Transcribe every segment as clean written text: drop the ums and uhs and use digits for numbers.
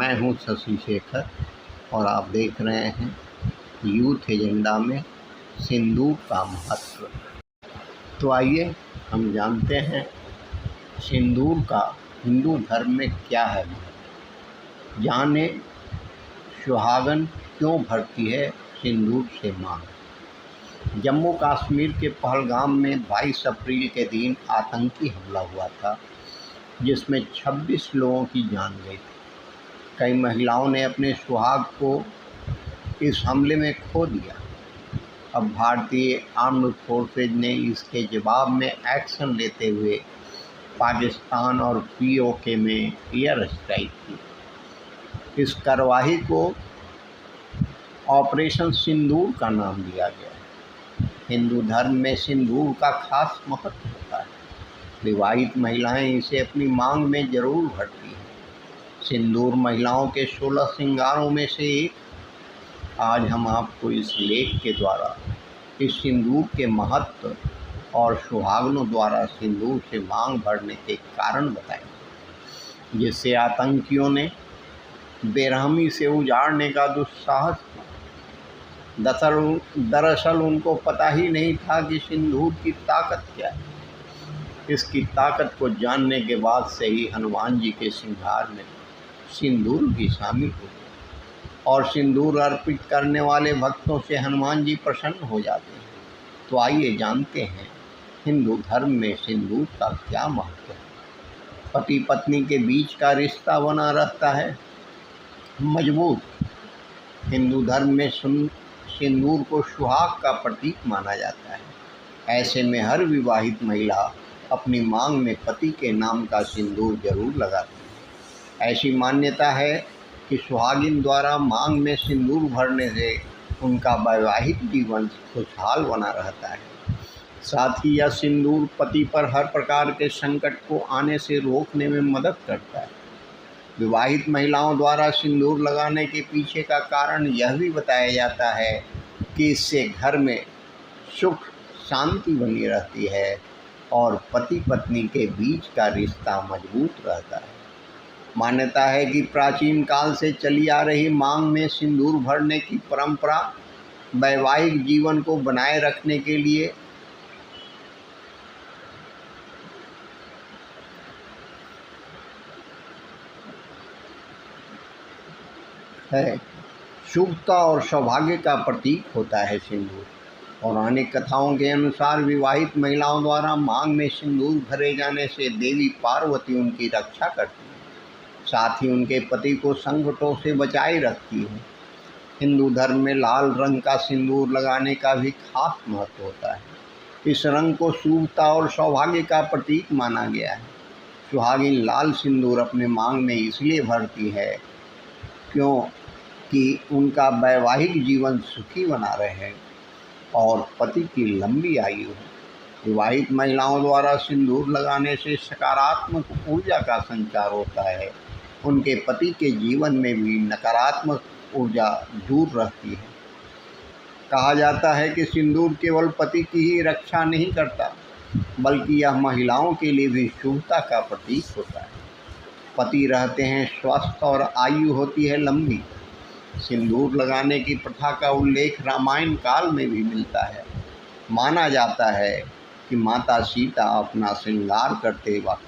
मैं हूं शशि शेखर और आप देख रहे हैं यूथ एजेंडा में सिंदूर का महत्व। तो आइए हम जानते हैं सिंदूर का हिंदू धर्म में क्या है। जाने सुहागन क्यों भरती है सिंदूर से मांग। जम्मू कश्मीर के पहलगाम में 22 अप्रैल के दिन आतंकी हमला हुआ था जिसमें 26 लोगों की जान गई थी। कई महिलाओं ने अपने सुहाग को इस हमले में खो दिया। अब भारतीय आर्म्ड फोर्सेज ने इसके जवाब में एक्शन लेते हुए पाकिस्तान और पीओके में एयर स्ट्राइक की। इस कार्रवाई को ऑपरेशन सिंदूर का नाम दिया गया। हिंदू धर्म में सिंदूर का खास महत्व होता है। विवाहित महिलाएं इसे अपनी मांग में जरूर भरती हैं। सिंदूर महिलाओं के 16 श्रृंगारों में से एक। आज हम आपको इस लेख के द्वारा इस सिंदूर के महत्व और सुहागनों द्वारा सिंदूर से मांग भरने के कारण बताएंगे, जिससे आतंकियों ने बेरहमी से उजाड़ने का दुस्साहस किया। दरअसल उनको पता ही नहीं था कि सिंदूर की ताकत क्या है। इसकी ताकत को जानने के बाद से ही हनुमान जी के श्रृंगार में सिंदूर भी शामिल हो गया और सिंदूर अर्पित करने वाले भक्तों से हनुमान जी प्रसन्न हो जाते हैं। तो आइए जानते हैं हिंदू धर्म में सिंदूर का क्या महत्व है। पति पत्नी के बीच का रिश्ता बना रहता है मजबूत। हिंदू धर्म में सिंदूर को सुहाग का प्रतीक माना जाता है। ऐसे में हर विवाहित महिला अपनी मांग में पति के नाम का सिंदूर जरूर लगाती है। ऐसी मान्यता है कि सुहागिन द्वारा मांग में सिंदूर भरने से उनका वैवाहिक जीवन खुशहाल बना रहता है। साथ ही यह सिंदूर पति पर हर प्रकार के संकट को आने से रोकने में मदद करता है। विवाहित महिलाओं द्वारा सिंदूर लगाने के पीछे का कारण यह भी बताया जाता है कि इससे घर में सुख शांति बनी रहती है और पति पत्नी के बीच का रिश्ता मजबूत रहता है। मान्यता है कि प्राचीन काल से चली आ रही मांग में सिंदूर भरने की परंपरा वैवाहिक जीवन को बनाए रखने के लिए है। शुभता और सौभाग्य का प्रतीक होता है सिंदूर। पौराणिक कथाओं के अनुसार विवाहित महिलाओं द्वारा मांग में सिंदूर भरे जाने से देवी पार्वती उनकी रक्षा करती है, साथ ही उनके पति को संकटों से बचाए रखती है। हिंदू धर्म में लाल रंग का सिंदूर लगाने का भी खास महत्व होता है। इस रंग को शुभता और सौभाग्य का प्रतीक माना गया है। सुहागिन लाल सिंदूर अपने मांग में इसलिए भरती है क्योंकि उनका वैवाहिक जीवन सुखी बना रहे और पति की लंबी आयु है। विवाहित महिलाओं द्वारा सिंदूर लगाने से सकारात्मक ऊर्जा का संचार होता है। उनके पति के जीवन में भी नकारात्मक ऊर्जा दूर रहती है। कहा जाता है कि सिंदूर केवल पति की ही रक्षा नहीं करता, बल्कि यह महिलाओं के लिए भी शुभता का प्रतीक होता है। पति रहते हैं स्वस्थ और आयु होती है लंबी। सिंदूर लगाने की प्रथा का उल्लेख रामायण काल में भी मिलता है। माना जाता है कि माता सीता अपना श्रृंगार करते वक्त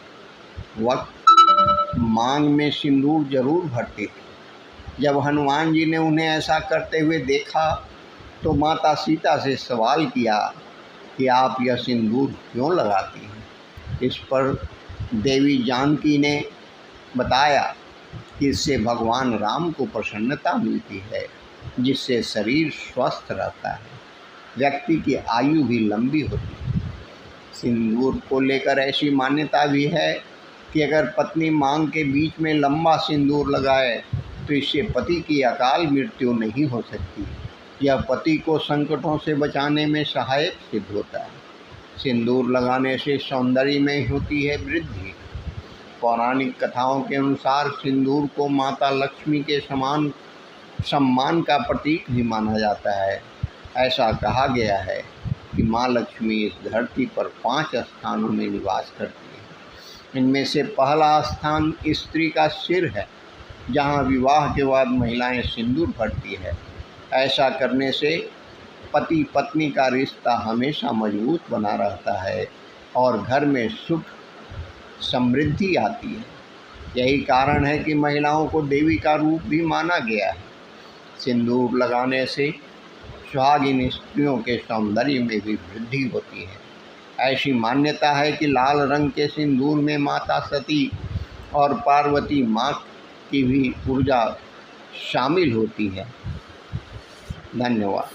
मांग में सिंदूर जरूर भरते थे। जब हनुमान जी ने उन्हें ऐसा करते हुए देखा तो माता सीता से सवाल किया कि आप यह सिंदूर क्यों लगाती हैं। इस पर देवी जानकी ने बताया कि इससे भगवान राम को प्रसन्नता मिलती है, जिससे शरीर स्वस्थ रहता है, व्यक्ति की आयु भी लंबी होती है। सिंदूर को लेकर ऐसी मान्यता भी है कि अगर पत्नी मांग के बीच में लंबा सिंदूर लगाए तो इससे पति की अकाल मृत्यु नहीं हो सकती। यह पति को संकटों से बचाने में सहायक सिद्ध होता है। सिंदूर लगाने से सौंदर्य में होती है वृद्धि। पौराणिक कथाओं के अनुसार सिंदूर को माता लक्ष्मी के समान सम्मान का प्रतीक भी माना जाता है। ऐसा कहा गया है कि माँ लक्ष्मी इस धरती पर 5 स्थानों में निवास करती है। इनमें से पहला स्थान स्त्री का सिर है। जहाँ विवाह के बाद महिलाएं सिंदूर भरती है। ऐसा करने से पति पत्नी का रिश्ता हमेशा मजबूत बना रहता है और घर में सुख समृद्धि आती है। यही कारण है कि महिलाओं को देवी का रूप भी माना गया है। सिंदूर लगाने से सुहागिन स्त्रियों के सौंदर्य में भी वृद्धि होती है। ऐसी मान्यता है कि लाल रंग के सिंदूर में माता सती और पार्वती माँ की भी ऊर्जा शामिल होती है। धन्यवाद।